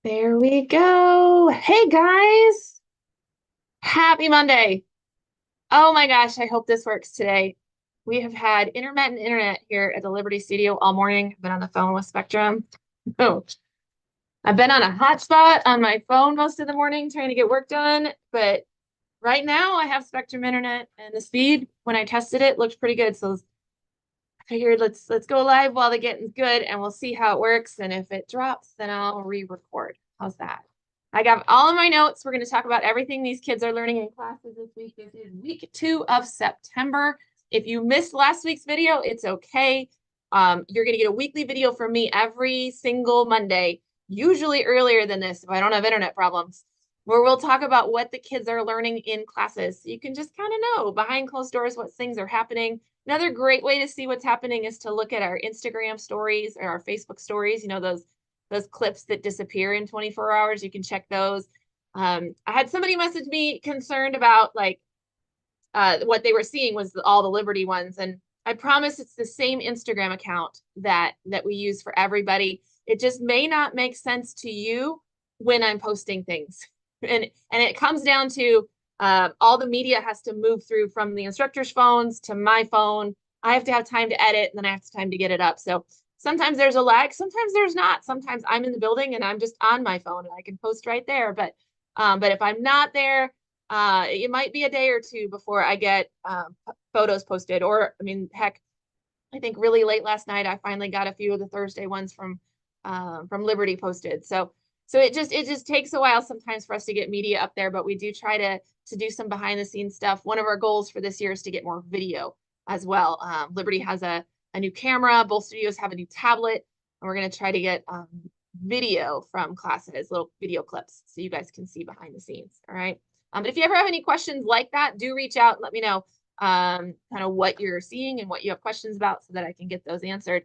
There we go. Hey guys, happy Monday. Oh my gosh, I hope this works today. We have had intermittent internet here at the Liberty Studio all morning. I've been on the phone with Spectrum. Oh, I've been on a hotspot on my phone most of the morning trying to get work done, but right now I have Spectrum internet and the speed when I tested it looked pretty good. So I figured let's go live while the getting's good and we'll see how it works. And if it drops, then I'll re-record. How's that? I got all of my notes. We're going to talk about everything these kids are learning in classes this week. This is week 2 of September. If you missed last week's video, it's okay. You're going to get a weekly video from me every single Monday, usually earlier than this if I don't have internet problems, where we'll talk about what the kids are learning in classes. So you can just kind of know behind closed doors what things are happening. Another great way to see what's happening is to look at our Instagram stories or our Facebook stories, you know, those clips that disappear in 24 hours. You can check those. I had somebody message me concerned about like what they were seeing was all the Liberty ones. And I promise it's the same Instagram account that we use for everybody. It just may not make sense to you when I'm posting things. And it comes down to all the media has to move through from the instructor's phones to my phone. I have to have time to edit, and then I have time to get it up. So sometimes there's a lag, sometimes there's not. Sometimes I'm in the building and I'm just on my phone and I can post right there. But if I'm not there, it might be a day or two before I get photos posted. Or, I mean, heck, I think really late last night, I finally got a few of the Thursday ones from Liberty posted. So it just takes a while sometimes for us to get media up there, but we do try to do some behind the scenes stuff. One of our goals for this year is to get more video as well. Liberty has a new camera. Both studios have a new tablet, and we're going to try to get video from classes, little video clips, so you guys can see behind the scenes. All right. But if you ever have any questions like that, do reach out and let me know kind of what you're seeing and what you have questions about so that I can get those answered.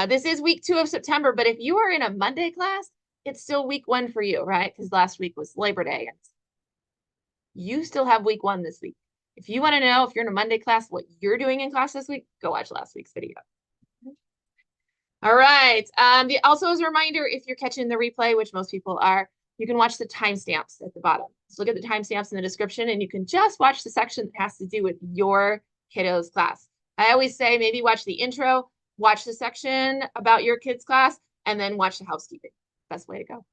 This is week 2 of September, but if you are in a Monday class, it's still week 1 for you, right? Because last week was Labor Day. You still have week 1 this week. If you want to know if you're in a Monday class, what you're doing in class this week, go watch last week's video. All right. Also, as a reminder, if you're catching the replay, which most people are, you can watch the timestamps at the bottom. So look at the timestamps in the description, and you can just watch the section that has to do with your kiddo's class. I always say maybe watch the intro, watch the section about your kid's class, and then watch the housekeeping. Best way to go.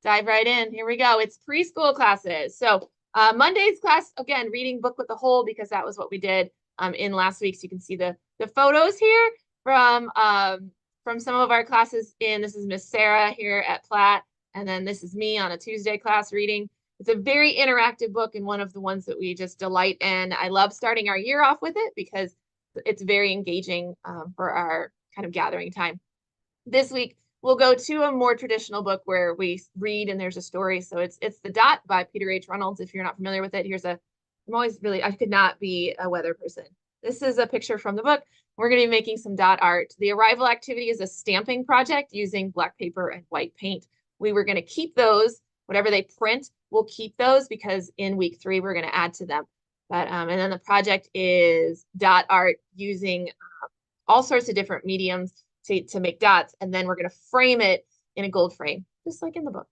Dive right in. Here we go. It's preschool classes. So Monday's class, again, reading book with the whole, because that was what we did in last week. So you can see the photos here from some of our classes in. This is Miss Sarah here at Platt. And then this is me on a Tuesday class reading. It's a very interactive book and one of the ones that we just delight in. I love starting our year off with it because it's very engaging for our kind of gathering time. This week, we'll go to a more traditional book where we read and there's a story. So it's The Dot by Peter H. Reynolds. If you're not familiar with it, I could not be a weather person. This is a picture from the book. We're going to be making some dot art. The arrival activity is a stamping project using black paper and white paint. We were going to keep those, whatever they print, we'll keep those because in week 3, we're going to add to them. But and then the project is dot art using all sorts of different mediums to make dots, and then we're going to frame it in a gold frame, just like in the book.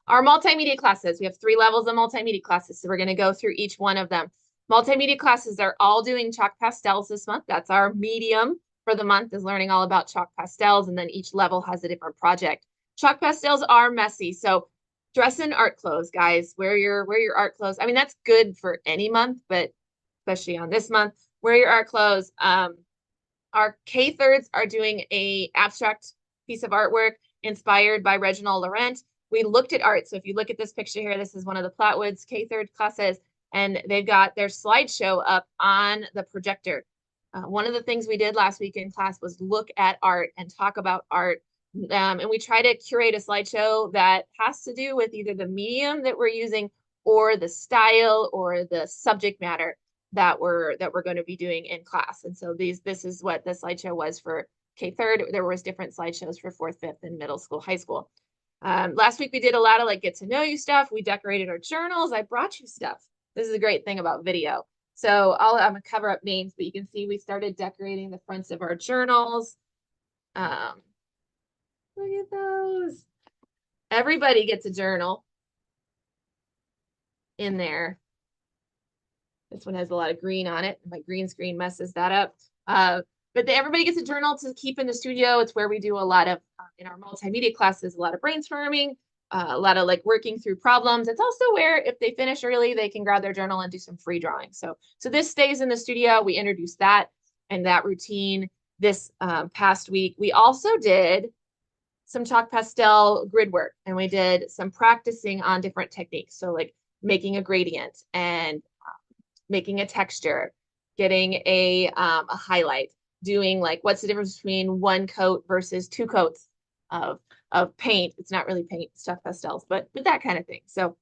Our multimedia classes, we have 3 levels of multimedia classes, so we're going to go through each one of them. Multimedia classes are all doing chalk pastels this month. That's our medium for the month, is learning all about chalk pastels, and then each level has a different project. Chalk pastels are messy, so dress in art clothes, guys. Wear your art clothes. I mean, that's good for any month, but especially on this month, wear your art clothes. Our K-thirds are doing a abstract piece of artwork inspired by Reginald Laurent. We looked at art. So if you look at this picture here, this is one of the Plattwoods K-third classes, and they've got their slideshow up on the projector. One of the things we did last week in class was look at art and talk about art. And we try to curate a slideshow that has to do with either the medium that we're using or the style or the subject matter that we're going to be doing in class. And so this is what the slideshow was for K-third. There was different slideshows for 4th, 5th, and middle school, high school. Last week we did a lot of like get to know you stuff. We decorated our journals. I brought you stuff. This is a great thing about video. So I'm gonna cover up names, but you can see we started decorating the fronts of our journals. Look at those. Everybody gets a journal in there. This one has a lot of green on it. My green screen messes that up. But everybody gets a journal to keep in the studio. It's where we do a lot of, in our multimedia classes, a lot of brainstorming, a lot of like working through problems. It's also where if they finish early, they can grab their journal and do some free drawing. So this stays in the studio. We introduced that and that routine this past week. We also did some chalk pastel grid work, and we did some practicing on different techniques. So like making a gradient and making a texture, getting a highlight, doing like what's the difference between one coat versus two coats of paint. It's not really paint, it's chalk pastels, but that kind of thing. So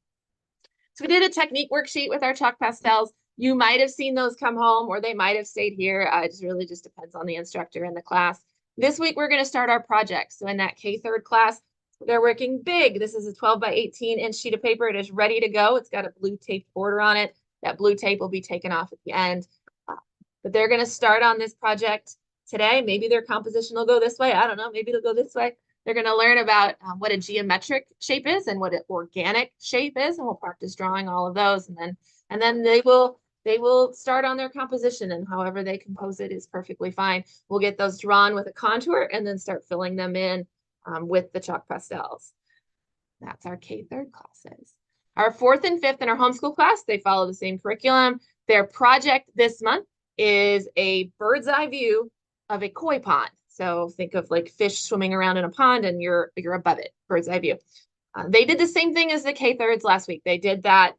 we did a technique worksheet with our chalk pastels. You might have seen those come home, or they might have stayed here. It really just depends on the instructor and the class. This week, we're going to start our project. So in that K-3 class, they're working big. This is a 12 by 18 inch sheet of paper. It is ready to go. It's got a blue tape border on it. That blue tape will be taken off at the end. But they're going to start on this project today. Maybe their composition will go this way. I don't know. Maybe it'll go this way. They're going to learn about what a geometric shape is and what an organic shape is, and we'll practice drawing all of those. And then they will start on their composition, and however they compose it is perfectly fine. We'll get those drawn with a contour and then start filling them in with the chalk pastels. That's our K-3 classes. Our 4th and 5th in our homeschool class, they follow the same curriculum. Their project this month is a bird's eye view of a koi pond. So think of like fish swimming around in a pond and you're above it, bird's eye view. They did the same thing as the K-3s last week. They did that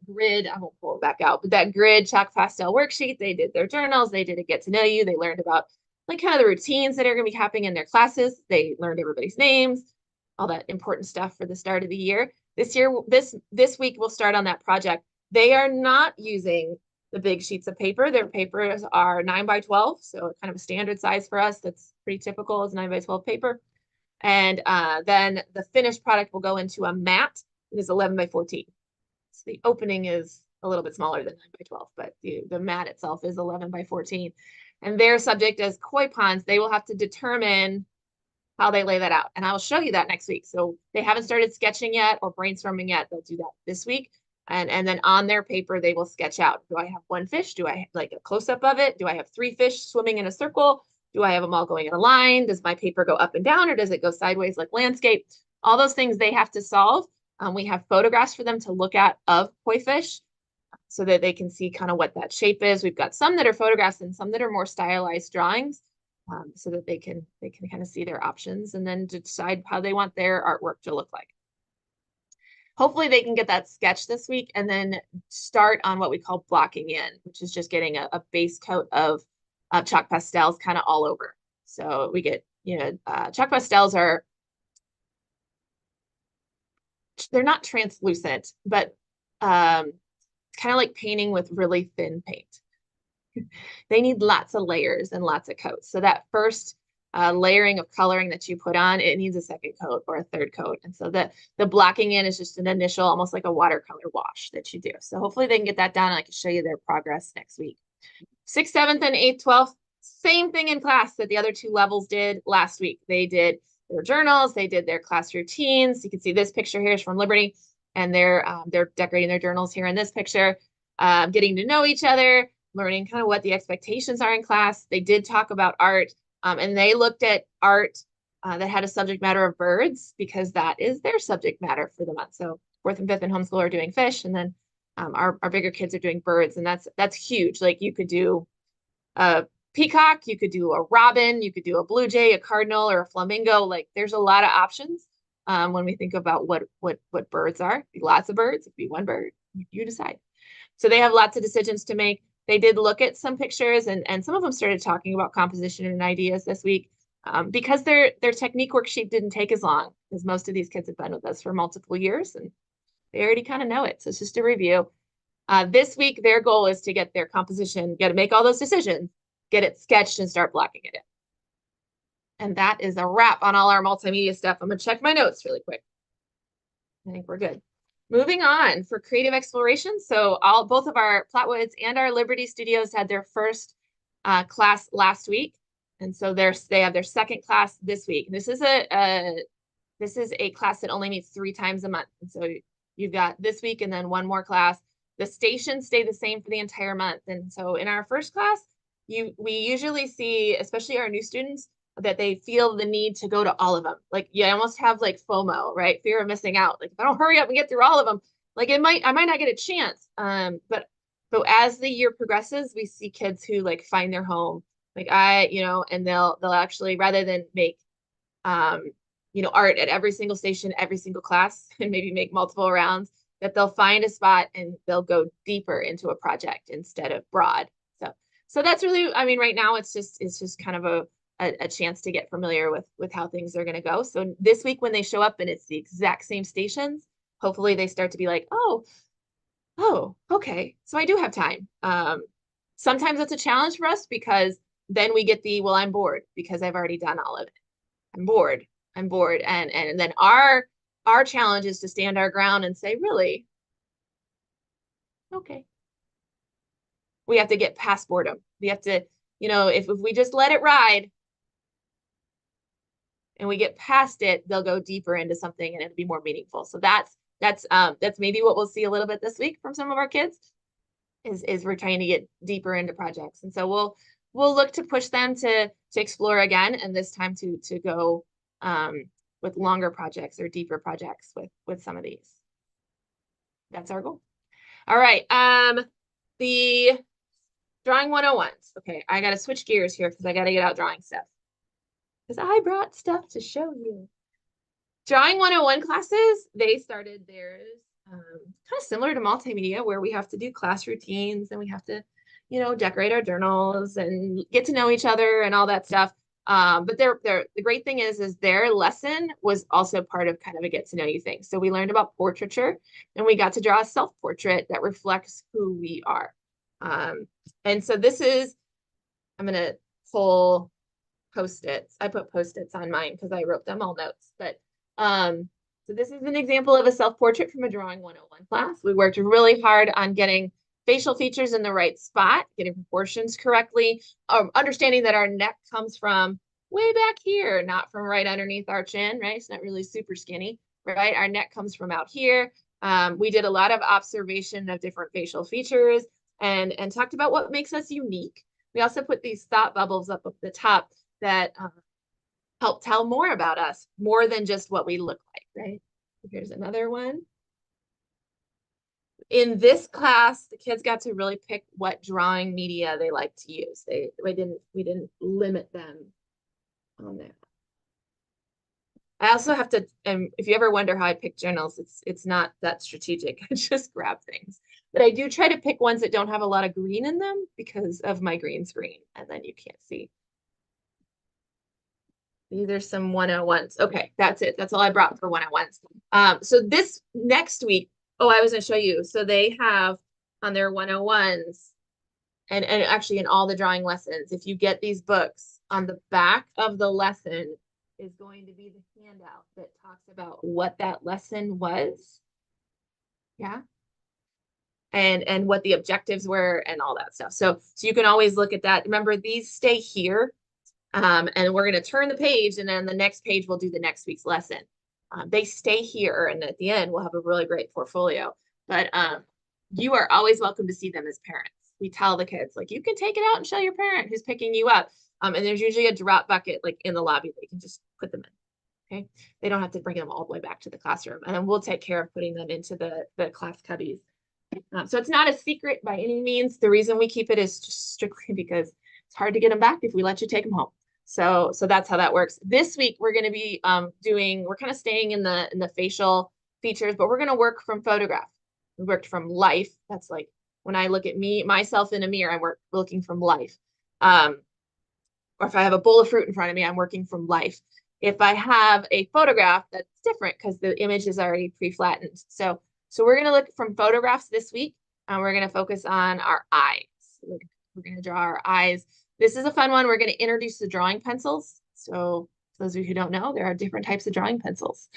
grid, I won't pull it back out, but that grid chalk pastel worksheet. They did their journals. They did a get to know you. They learned about like kind of the routines that are going to be happening in their classes. They learned everybody's names, all that important stuff for the start of the year. This week, we'll start on that project. They are not using the big sheets of paper. Their papers are 9 by 12, so kind of a standard size for us. That's pretty typical is 9 by 12 paper. And then the finished product will go into a mat. It is 11 by 14. So the opening is a little bit smaller than 9 by 12, but the mat itself is 11 by 14. And their subject as koi ponds, they will have to determine how they lay that out. And I'll show you that next week. So they haven't started sketching yet or brainstorming yet. They'll do that this week. And then on their paper, they will sketch out, do I have one fish? Do I have like a close-up of it? Do I have 3 fish swimming in a circle? Do I have them all going in a line? Does my paper go up and down, or does it go sideways like landscape? All those things they have to solve. We have photographs for them to look at of koi fish so that they can see kind of what that shape is. We've got some that are photographs and some that are more stylized drawings. So that they can kind of see their options and then decide how they want their artwork to look like. Hopefully they can get that sketch this week and then start on what we call blocking in, which is just getting a base coat of chalk pastels kind of all over. So we get, chalk pastels they're not translucent, but kind of like painting with really thin paint. They need lots of layers and lots of coats. So that first layering of coloring that you put on, it needs a second coat or a third coat. And so the blocking in is just an initial, almost like a watercolor wash that you do. So hopefully they can get that done and I can show you their progress next week. 6th, 7th, and 8th, 12th, same thing in class that the other 2 levels did last week. They did their journals, they did their class routines. You can see this picture here is from Liberty, and they're decorating their journals here in this picture, getting to know each other, learning kind of what the expectations are in class. They did talk about art, and they looked at art that had a subject matter of birds because that is their subject matter for the month. So 4th and 5th in homeschool are doing fish, and then our bigger kids are doing birds, and that's huge. Like you could do a peacock, you could do a robin, you could do a blue jay, a cardinal, or a flamingo. Like there's a lot of options when we think about what birds are. It'd be lots of birds, it'd be one bird, you decide. So they have lots of decisions to make. They did look at some pictures and some of them started talking about composition and ideas this week because their technique worksheet didn't take as long because most of these kids have been with us for multiple years and they already kind of know it. So it's just a review. This week, their goal is to get their composition, get to make all those decisions, get it sketched and start blocking it in. And that is a wrap on all our multimedia stuff. I'm going to check my notes really quick. I think we're good. Moving on for creative exploration. So both of our Flatwoods and our Liberty studios had their first class last week. And so they have their second class this week. This is a class that only meets 3 times a month. And so you've got this week and then one more class. The stations stay the same for the entire month. And so in our first class, we usually see, especially our new students, that they feel the need to go to all of them. Like you almost have like FOMO, right? Fear of missing out. Like if I don't hurry up and get through all of them, like I might not get a chance. But as the year progresses, we see kids who like find their home. Like and they'll actually, rather than make art at every single station, every single class, and maybe make multiple rounds, that they'll find a spot and they'll go deeper into a project instead of broad. So that's really, I mean, right now it's just kind of a chance to get familiar with how things are going to go. So this week when they show up and it's the exact same stations, hopefully they start to be like, oh, okay, so I do have time. Sometimes it's a challenge for us because then we get well, I'm bored because I've already done all of it. I'm bored. And then our challenge is to stand our ground and say, really? Okay. We have to get past boredom. We have to, if we just let it ride and we get past it, they'll go deeper into something and it'll be more meaningful. So that's maybe what we'll see a little bit this week from some of our kids is we're trying to get deeper into projects. And so we'll look to push them to explore again, and this time to go with longer projects or deeper projects with some of these. That's our goal. All right. The drawing 101s. Okay, I got to switch gears here because I got to get out drawing stuff. Because I brought stuff to show you. Drawing 101 classes, they started theirs kind of similar to multimedia, where we have to do class routines and we have to, decorate our journals and get to know each other and all that stuff. But the great thing is their lesson was also part of kind of a get to know you thing. So we learned about portraiture and we got to draw a self-portrait that reflects who we are. And so I'm going to pull Post-its. I put Post-its on mine because I wrote them all notes. But so this is an example of a self-portrait from a Drawing 101 class. We worked really hard on getting facial features in the right spot, getting proportions correctly, understanding that our neck comes from way back here, not from right underneath our chin, right? It's not really super skinny, right? Our neck comes from out here. We did a lot of observation of different facial features and talked about what makes us unique. We also put these thought bubbles up at the top that help tell more about us, more than just what we look like, right? Here's another one. In this class, the kids got to really pick what drawing media they like to use. We didn't limit them on that. I also have to, if you ever wonder how I pick journals, it's not that strategic. I just grab things. But I do try to pick ones that don't have a lot of green in them because of my green screen, and then you can't see. These are some 101s. Okay, that's it. That's all I brought for 101s. So this next week, I was going to show you. So they have on their 101s, and actually in all the drawing lessons, if you get these books, on the back of the lesson is going to be the handout that talks about what that lesson was. Yeah. And what the objectives were and all that stuff. So you can always look at that. Remember, these stay here. And we're going to turn the page, and then the next page we'll do the next week's lesson. They stay here, and at the end we'll have a really great portfolio. But you are always welcome to see them as parents. We tell the kids, like, you can take it out and show your parent who's picking you up. And there's usually a drop bucket like in the lobby that you can just put them in. Okay, they don't have to bring them all the way back to the classroom, and then we'll take care of putting them into the class cubbies. So it's not a secret by any means. The reason we keep it is just strictly because it's hard to get them back if we let you take them home. So that's how that works. This week we're going to be we're kind of staying in the facial features, but we're going to work from photograph. We worked from life. That's like when I look at myself in a mirror, I'm looking from life. Or if I have a bowl of fruit in front of me, I'm working from life. If I have a photograph, that's different because the image is already pre-flattened. So we're going to look from photographs this week, and we're going to focus on our eyes. We're going to draw our eyes. This is a fun one. We're going to introduce the drawing pencils. So for those of you who don't know, there are different types of drawing pencils.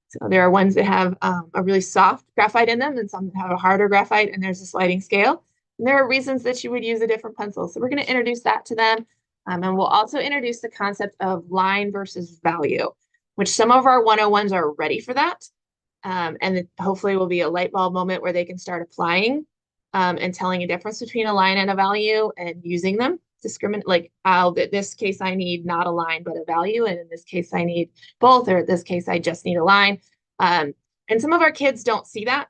So there are ones that have a really soft graphite in them and some that have a harder graphite, and there's a sliding scale. And there are reasons that you would use a different pencil. So we're going to introduce that to them. And we'll also introduce the concept of line versus value, which some of our 101s are ready for that. And it hopefully will be a light bulb moment where they can start applying and telling a difference between a line and a value and using them. Discriminate, like, in this case, I need not a line, but a value. And in this case, I need both, or in this case, I just need a line. And some of our kids don't see that.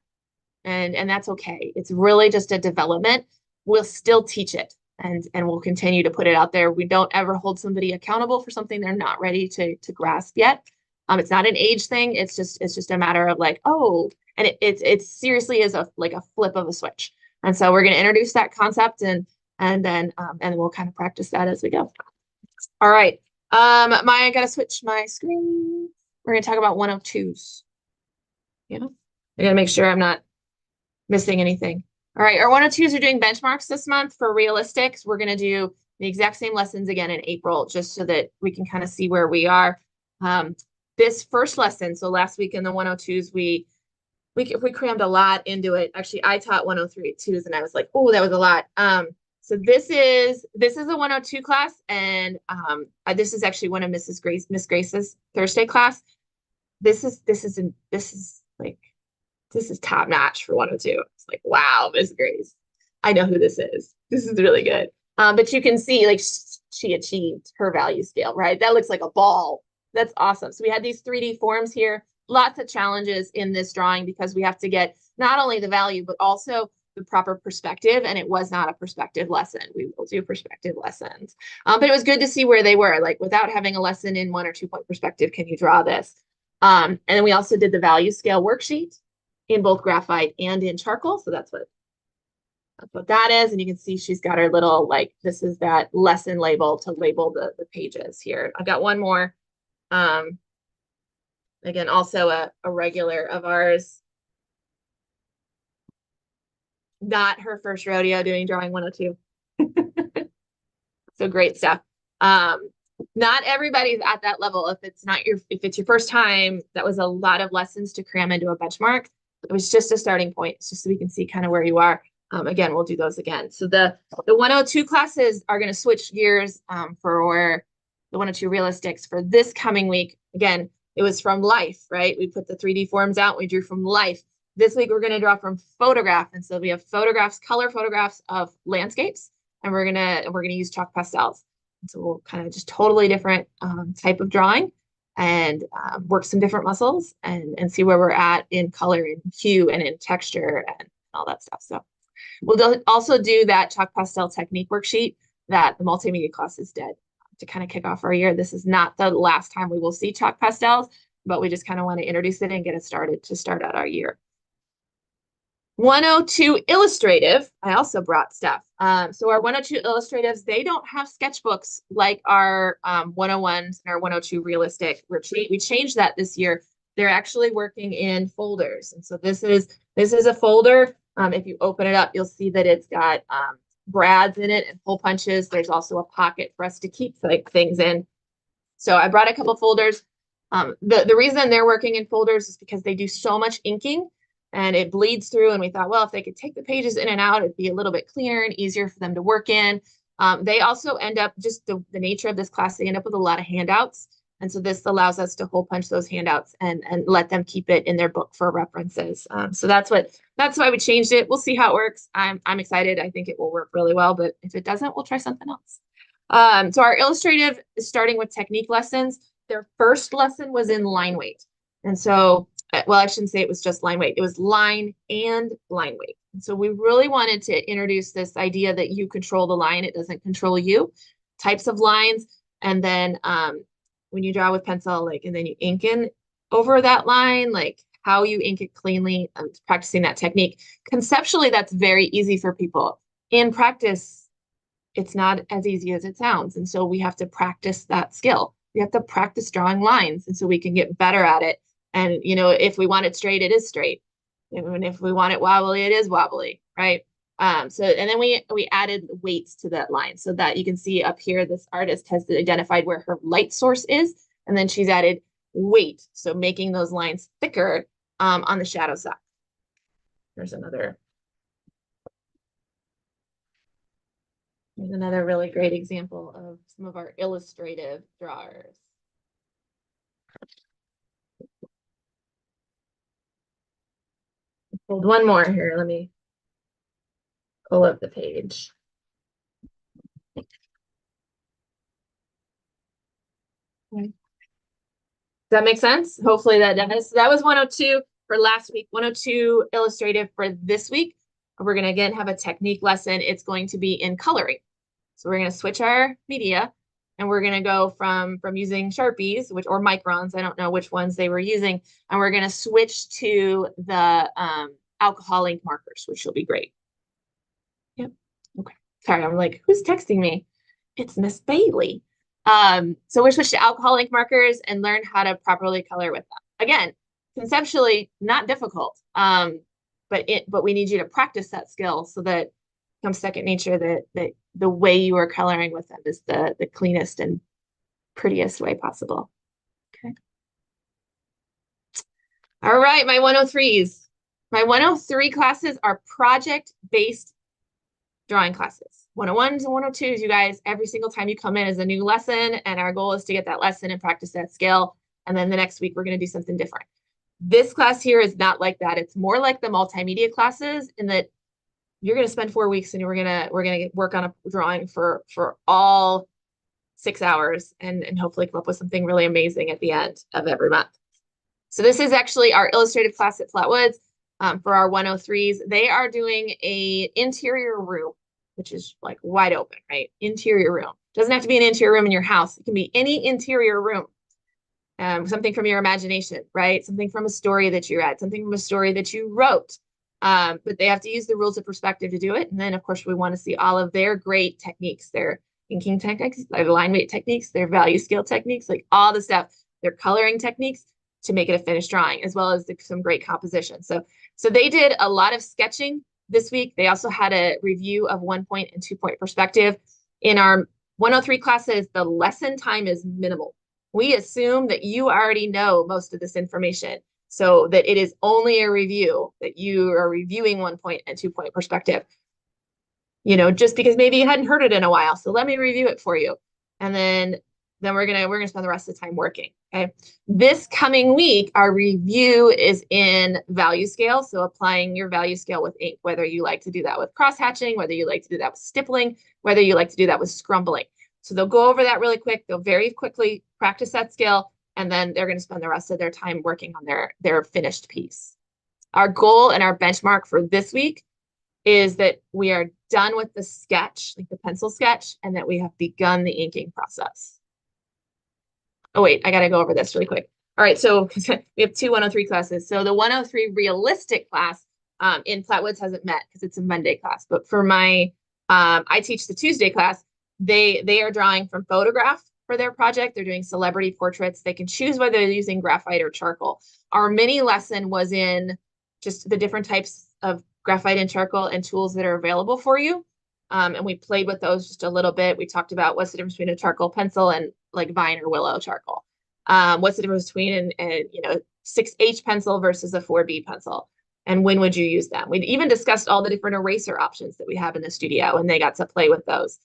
And that's okay. It's really just a development. We'll still teach it and we'll continue to put it out there. We don't ever hold somebody accountable for something they're not ready to grasp yet. It's not an age thing. It's just a matter of like, oh, and it seriously is like a flip of a switch. And so we're going to introduce that concept and then we'll kind of practice that as we go. All right. I got to switch my screen. We're going to talk about 102s. Yeah. I got to make sure I'm not missing anything. All right. Our 102s are doing benchmarks this month for realistics. We're going to do the exact same lessons again in April, just so that we can kind of see where we are. This first lesson, so last week in the 102s, we crammed a lot into it. Actually, I taught 103-2s and I was like, oh, that was a lot. So this is a 102 class, and this is actually one of Miss Grace's Thursday class. This is top notch for 102. It's like, wow, Miss Grace, I know who this is. This is really good. But you can see like she achieved her value scale, right? That looks like a ball. That's awesome. So we had these 3D forms here, lots of challenges in this drawing because we have to get not only the value, but also the proper perspective. And it was not a perspective lesson. We will do perspective lessons. But it was good to see where they were, like without having a lesson in 1 or 2 point perspective, can you draw this? And then we also did the value scale worksheet in both graphite and in charcoal. So that's what that is. And you can see she's got her little, like, this is that lesson label to label the pages here. I've got one more. Again, also a regular of ours. Not her first rodeo doing drawing 102. So great stuff. Not everybody's at that level. If it's your first time, that was a lot of lessons to cram into a benchmark. It was just a starting point. It's just so we can see kind of where you are. Again, we'll do those again. So the 102 classes are going to switch gears for the 102 realistics for this coming week. Again, it was from life, right? We put the 3D forms out. We drew from life. This week, we're going to draw from photograph. And so we have photographs, color photographs of landscapes, and we're going to use chalk pastels. And so we'll kind of just totally different type of drawing and work some different muscles and see where we're at in color and hue and in texture and all that stuff. So we'll also do that chalk pastel technique worksheet that the multimedia classes did to kind of kick off our year. This is not the last time we will see chalk pastels, but we just kind of want to introduce it and get it started to start out our year. 102 illustrative, I also brought stuff. So our 102 illustratives, they don't have sketchbooks like our 101s and our 102 realistic. We changed that this year. They're actually working in folders. And so this is a folder. If you open it up, you'll see that it's got brads in it and hole punches. There's also a pocket for us to keep things in. So I brought a couple folders. The reason they're working in folders is because they do so much inking and it bleeds through. And we thought, well, if they could take the pages in and out, it'd be a little bit cleaner and easier for them to work in. They also end up, just the nature of this class, they end up with a lot of handouts. And so this allows us to hole punch those handouts and let them keep it in their book for references. So that's why we changed it. We'll see how it works. I'm excited. I think it will work really well, but if it doesn't, we'll try something else. So our illustrative is starting with technique lessons. Their first lesson was in line weight. And so, well, I shouldn't say it was just line weight. It was line and line weight. And so we really wanted to introduce this idea that you control the line. It doesn't control you. Types of lines. And then when you draw with pencil, and then you ink in over that line, how you ink it cleanly, practicing that technique. Conceptually, that's very easy for people. In practice, it's not as easy as it sounds. And so we have to practice that skill. We have to practice drawing lines. And so we can get better at it. And, if we want it straight, it is straight. And if we want it wobbly, it is wobbly, right? And then we added weights to that line so that you can see up here, this artist has identified where her light source is, and then she's added weight. So making those lines thicker on the shadow side. There's another. Here's another really great example of some of our illustrative drawers. Hold one more here. Let me pull up the page. Okay. Does that make sense? Hopefully that does. That was 102 for last week, 102 illustrative for this week. We're going to again have a technique lesson. It's going to be in coloring. So we're going to switch our media and we're going to go from using Sharpies, or microns, I don't know which ones they were using, and we're going to switch to the alcohol ink markers, which will be great. Yep. Okay. Sorry, I'm like, who's texting me? It's Miss Bailey. So we're switch to alcohol ink markers and learn how to properly color with them. Again, conceptually not difficult, but we need you to practice that skill so that it becomes second nature, that the way you are coloring with them is the cleanest and prettiest way possible. Okay. All right, my 103s. My 103 classes are project-based drawing classes. 101s and 102s, you guys, every single time you come in is a new lesson, and our goal is to get that lesson and practice that skill. And then the next week, we're going to do something different. This class here is not like that. It's more like the multimedia classes in that you're going to spend 4 weeks and we're going to work on a drawing for all 6 hours and hopefully come up with something really amazing at the end of every month. So this is actually our illustrative class at Flatwoods for our 103s. They are doing a interior room, which is like wide open, right? Interior room. Doesn't have to be an interior room in your house. It can be any interior room. Something from your imagination, right? Something from a story that you read, something from a story that you wrote. But they have to use the rules of perspective to do it. And then, of course, we want to see all of their great techniques, their inking techniques, their line weight techniques, their value scale techniques, like all the stuff, their coloring techniques to make it a finished drawing, as well as some great composition. So they did a lot of sketching this week. They also had a review of 1-point and 2-point perspective. In our 103 classes, the lesson time is minimal. We assume that you already know most of this information, so that it is only a review, that you are reviewing 1-point and 2-point perspective. You know, just because maybe you hadn't heard it in a while. So let me review it for you. And then we're gonna spend the rest of the time working. Okay. This coming week, our review is in value scale. So applying your value scale with ink, whether you like to do that with cross hatching, whether you like to do that with stippling, whether you like to do that with scrumbling. So they'll go over that really quick. They'll very quickly practice that skill, and then they're going to spend the rest of their time working on their finished piece. Our goal and our benchmark for this week is that we are done with the sketch, like the pencil sketch, and that we have begun the inking process. Oh, wait, I got to go over this really quick. All right, so we have two 103 classes. So the 103 realistic class in Flatwoods hasn't met because it's a Monday class. But for my, I teach the Tuesday class, they are drawing from photograph for their project. They're doing celebrity portraits. They can choose whether they're using graphite or charcoal. Our mini lesson was in just the different types of graphite and charcoal and tools that are available for you. And we played with those just a little bit. We talked about what's the difference between a charcoal pencil and like vine or willow charcoal. What's the difference between an 6H pencil versus a 4B pencil? And when would you use them? We even discussed all the different eraser options that we have in the studio, and they got to play with those.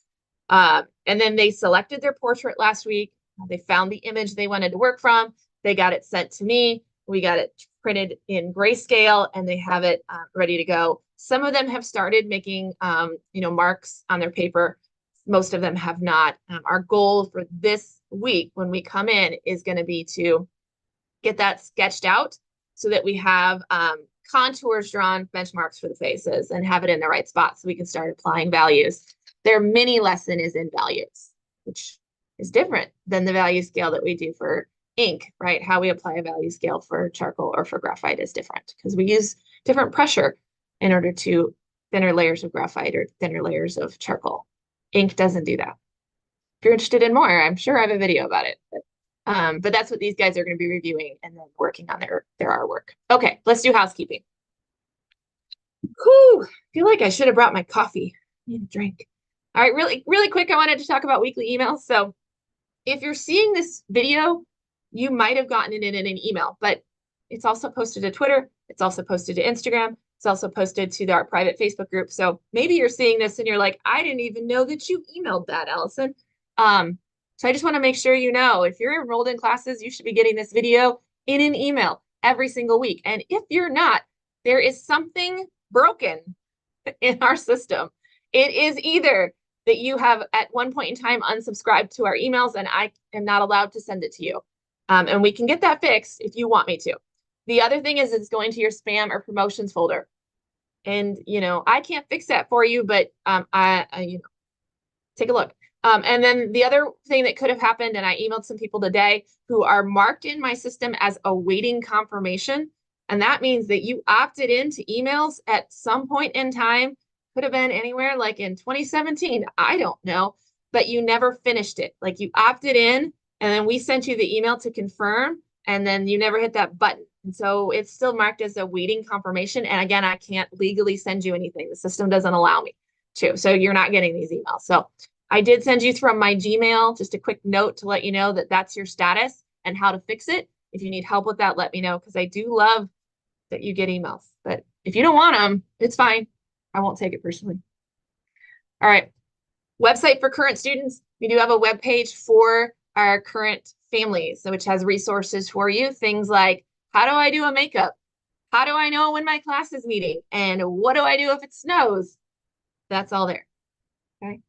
And then they selected their portrait last week. They found the image they wanted to work from. They got it sent to me. We got it printed in grayscale, and they have it ready to go. Some of them have started making, marks on their paper. Most of them have not. Our goal for this week when we come in is going to be to get that sketched out so that we have contours drawn, benchmarks for the faces, and have it in the right spot so we can start applying values. Their mini lesson is in values, which is different than the value scale that we do for ink, right? How we apply a value scale for charcoal or for graphite is different because we use different pressure in order to thinner layers of graphite or thinner layers of charcoal. Ink doesn't do that. If you're interested in more, I'm sure I have a video about it. But that's what these guys are going to be reviewing and then working on their artwork. Okay, let's do housekeeping. Whew, I feel like I should have brought my coffee. I need a drink. All right, really quick, I wanted to talk about weekly emails. So if you're seeing this video, you might have gotten it in an email, but it's also posted to Twitter. It's also posted to Instagram. It's also posted to our private Facebook group. So maybe you're seeing this and you're like, I didn't even know that you emailed that, Allison. So I just want to make sure you know, if you're enrolled in classes, you should be getting this video in an email every single week. And if you're not, there is something broken in our system. It is either that you have at one point in time unsubscribed to our emails and I am not allowed to send it to you. And we can get that fixed if you want me to. The other thing is it's going to your spam or promotions folder. And, I can't fix that for you, but take a look. And then the other thing that could have happened, and I emailed some people today who are marked in my system as awaiting confirmation. And that means that you opted into emails at some point in time, could have been anywhere like in 2017. I don't know, but you never finished it. Like you opted in and then we sent you the email to confirm and then you never hit that button. And so it's still marked as awaiting confirmation. And again, I can't legally send you anything. The system doesn't allow me to. So you're not getting these emails. So I did send you from my Gmail, just a quick note to let you know that that's your status and how to fix it. If you need help with that, let me know, because I do love that you get emails. But if you don't want them, it's fine. I won't take it personally. All right. Website for current students. We do have a web page for our current families, which has resources for you. Things like, how do I do a makeup? How do I know when my class is meeting? And what do I do if it snows? That's all there. Okay.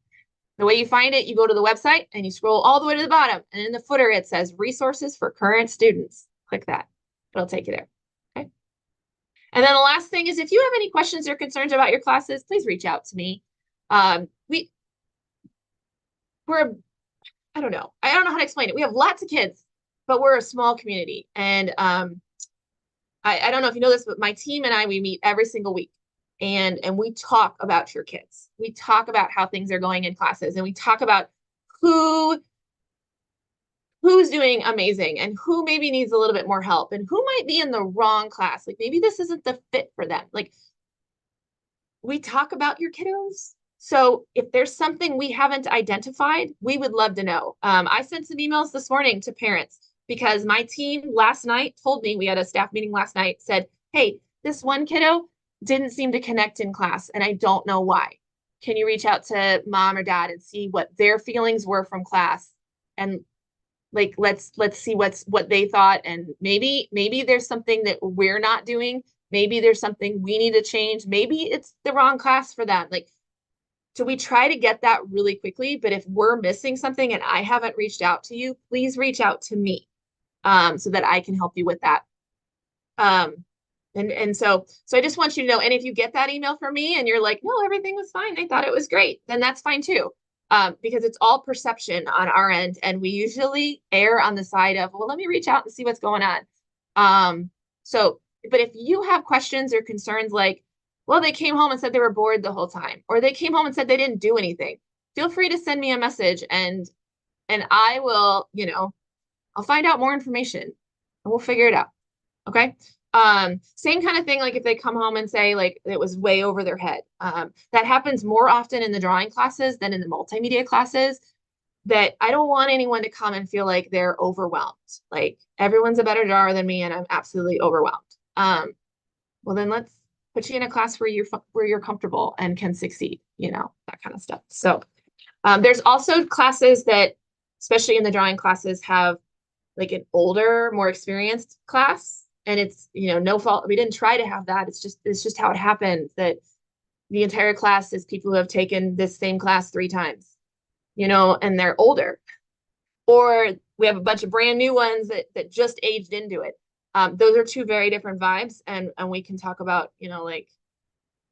The way you find it, you go to the website and you scroll all the way to the bottom. And in the footer, it says resources for current students. Click that. It'll take you there. Okay. And then the last thing is, if you have any questions or concerns about your classes, please reach out to me. I don't know how to explain it. We have lots of kids, but we're a small community. And I don't know if you know this, but my team and we meet every single week. And we talk about your kids. We talk about how things are going in classes, and we talk about who's doing amazing and who maybe needs a little bit more help and who might be in the wrong class. Like maybe this isn't the fit for them. Like we talk about your kiddos. So if there's something we haven't identified, we would love to know. I sent some emails this morning to parents because my team last night told me, we had a staff meeting last night, said, hey, this one kiddo didn't seem to connect in class and I don't know why. Can you reach out to mom or dad and see what their feelings were from class? And like, let's see what they thought. And maybe there's something that we're not doing. Maybe there's something we need to change. Maybe it's the wrong class for them. Like, so we try to get that really quickly, but if we're missing something and I haven't reached out to you, please reach out to me so that I can help you with that. And so I just want you to know, and if you get that email from me and you're like, no, everything was fine, I thought it was great, then that's fine too. Because it's all perception on our end. And we usually err on the side of, well, let me reach out and see what's going on. But if you have questions or concerns like, well, they came home and said they were bored the whole time, or they came home and said they didn't do anything, feel free to send me a message and I will, I'll find out more information and we'll figure it out. Okay. Same kind of thing. Like if they come home and say like it was way over their head, that happens more often in the drawing classes than in the multimedia classes. That I don't want anyone to come and feel like they're overwhelmed. Like everyone's a better drawer than me and I'm absolutely overwhelmed. Well, then let's put you in a class where you're comfortable and can succeed, that kind of stuff. So there's also classes that, especially in the drawing classes, have like an older, more experienced class. And it's, no fault. We didn't try to have that. It's just how it happened, that the entire class is people who have taken this same class 3 times, and they're older. Or we have a bunch of brand new ones that just aged into it. Those are 2 very different vibes. And we can talk about, like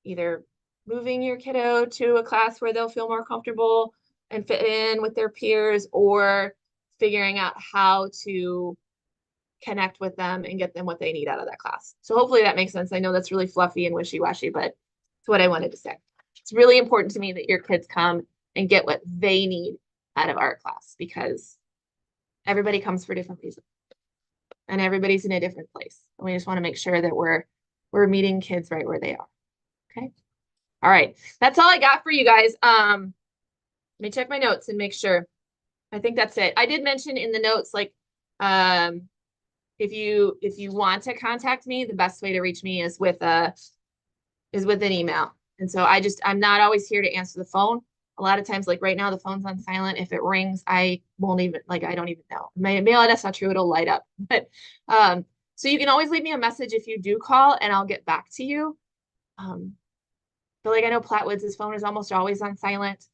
either moving your kiddo to a class where they'll feel more comfortable and fit in with their peers, or figuring out how to connect with them and get them what they need out of that class. So hopefully that makes sense. I know that's really fluffy and wishy-washy, but it's what I wanted to say. It's really important to me that your kids come and get what they need out of art class, because everybody comes for different reasons and everybody's in a different place. And we just want to make sure that we're meeting kids right where they are. Okay. All right. That's all I got for you guys. Let me check my notes and make sure. I think that's it. I did mention in the notes, like, if you want to contact me, the best way to reach me is with is with an email. And so I'm not always here to answer the phone. A lot of times, like right now, the phone's on silent. If it rings, I won't even, like, I don't even know. Maybe that's not true. It'll light up. But so you can always leave me a message if you do call and I'll get back to you. But like I know Platwoods' phone is almost always on silent.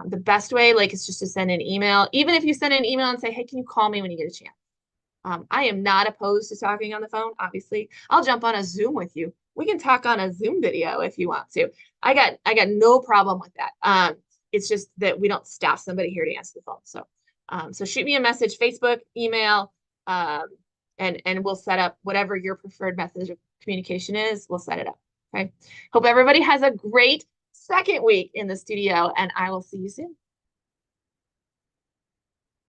The best way, like, is just to send an email. Even if you send an email and say, hey, can you call me when you get a chance? I am not opposed to talking on the phone, obviously. I'll jump on a Zoom with you. We can talk on a Zoom video if you want to. I got no problem with that. It's just that we don't staff somebody here to answer the phone. So shoot me a message, Facebook, email, and we'll set up whatever your preferred method of communication is. We'll set it up. Okay. Hope everybody has a great second week in the studio, and I will see you soon.